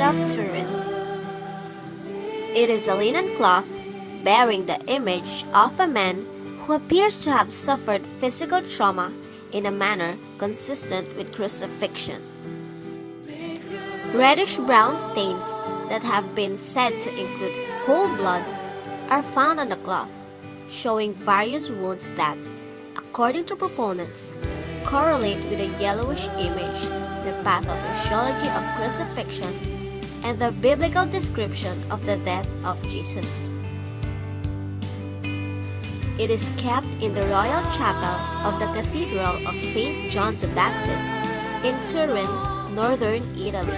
of Turin. It is a linen cloth bearing the image of a man who appears to have suffered physical trauma in a manner consistent with crucifixion. Reddish-brown stains that have been said to include whole blood are found on the cloth, showing various wounds that, according to proponents, correlate with the yellowish image, the pathophysiology of crucifixion, and the biblical description of the death of Jesus. It is kept in the Royal Chapel of the Cathedral of St. John the Baptist in Turin, northern Italy.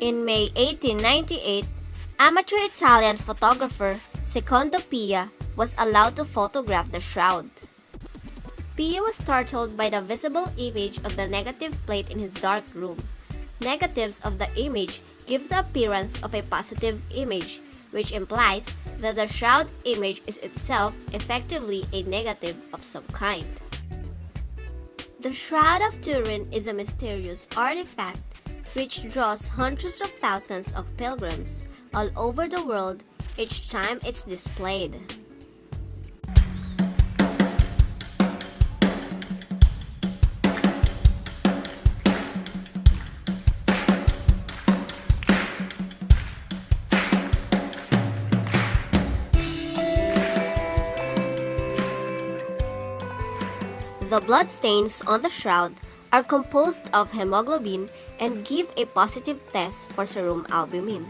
In May 1898, amateur Italian photographer Secondo Pia was allowed to photograph the shroud. Pia was startled by the visible image of the negative plate in his dark room. Negatives of the image give the appearance of a positive image, which implies that the shroud image is itself effectively a negative of some kind. The Shroud of Turin is a mysterious artifact which draws hundreds of thousands of pilgrims all over the world each time it's displayed. The bloodstains on the shroud are composed of hemoglobin and give a positive test for serum albumin.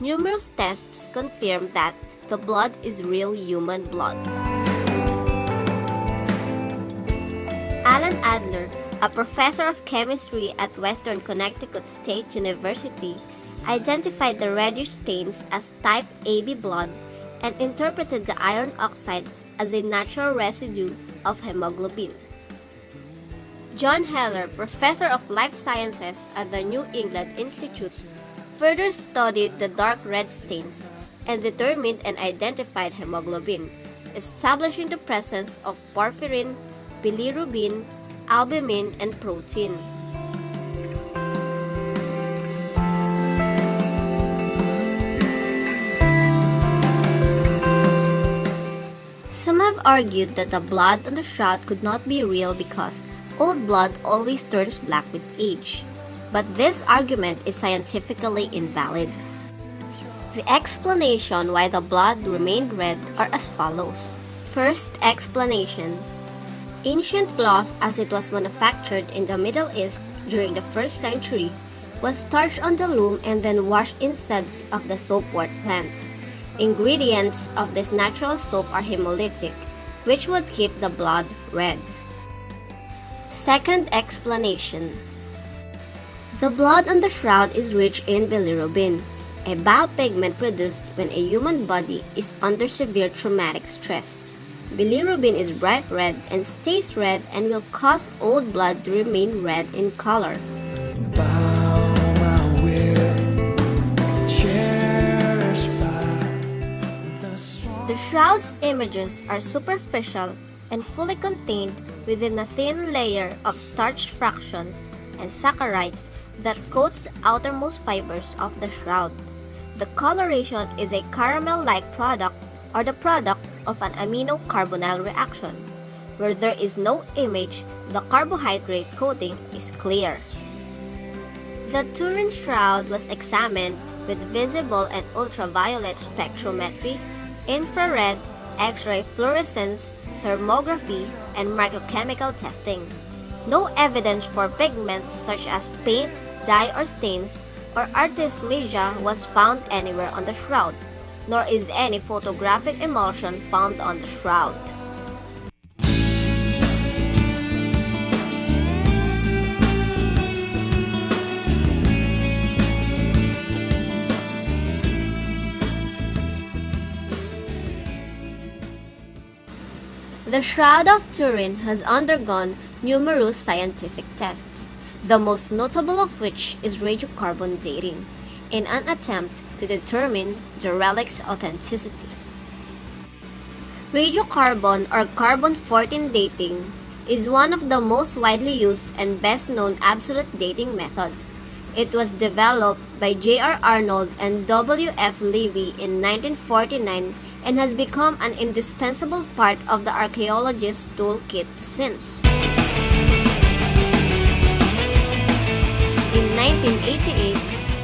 Numerous tests confirm that the blood is real human blood. Alan Adler, a professor of chemistry at Western Connecticut State University, identified the reddish stains as type AB blood and interpreted the iron oxide as a natural residue of hemoglobin. John Heller, professor of life sciences at the New England Institute, further studied the dark red stains and determined and identified hemoglobin, establishing the presence of porphyrin, bilirubin, albumin, and protein. Some have argued that the blood on the shroud could not be real because old blood always turns black with age, but this argument is scientifically invalid. The explanation why the blood remained red are as follows. First explanation. Ancient cloth, as it was manufactured in the Middle East during the 1st century, was starched on the loom and then washed in suds of the soapwort plant. Ingredients of this natural soap are hemolytic, which would keep the blood red. Second explanation. The blood on the shroud is rich in bilirubin, a bile pigment produced when a human body is under severe traumatic stress. Bilirubin is bright red and stays red and will cause old blood to remain red in color. The shroud's images are superficial and fully contained within a thin layer of starch fractions and saccharides that coats the outermost fibers of the shroud. The coloration is a caramel-like product or the product of an amino-carbonyl reaction. Where there is no image, the carbohydrate coating is clear. The Turin shroud was examined with visible and ultraviolet spectrometry, infrared, X-ray fluorescence, thermography, and microchemical testing. No evidence for pigments such as paint, dye, or stains, or artist media was found anywhere on the shroud, nor is any photographic emulsion found on the shroud. The Shroud of Turin has undergone numerous scientific tests, the most notable of which is radiocarbon dating. in an attempt to determine the relic's authenticity. Radiocarbon or carbon-14 dating is one of the most widely used and best-known absolute dating methods. It was developed by J.R. Arnold and W.F. Levy in 1949 and has become an indispensable part of the archaeologist's toolkit since. In 1988,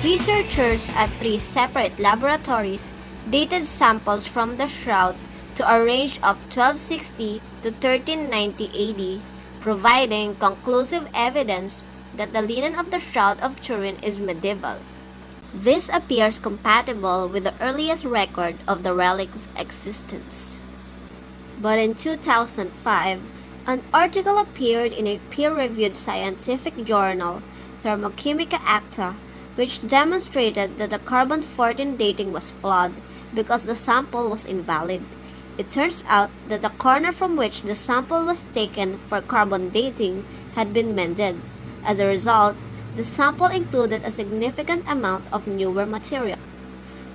researchers at 3 separate laboratories dated samples from the Shroud to a range of 1260 to 1390 AD, providing conclusive evidence that the linen of the Shroud of Turin is medieval. This appears compatible with the earliest record of the relic's existence. But in 2005, an article appeared in a peer-reviewed scientific journal, Thermochemica Acta, which demonstrated that the carbon-14 dating was flawed because the sample was invalid. It turns out that the corner from which the sample was taken for carbon dating had been mended. As a result, the sample included a significant amount of newer material.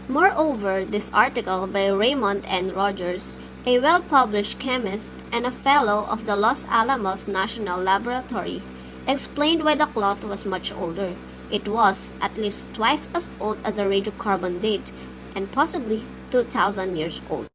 Moreover, this article by Raymond N. Rogers, a well-published chemist and a fellow of the Los Alamos National Laboratory, explained why the cloth was much older. It was at least twice as old as a radiocarbon date and possibly 2,000 years old.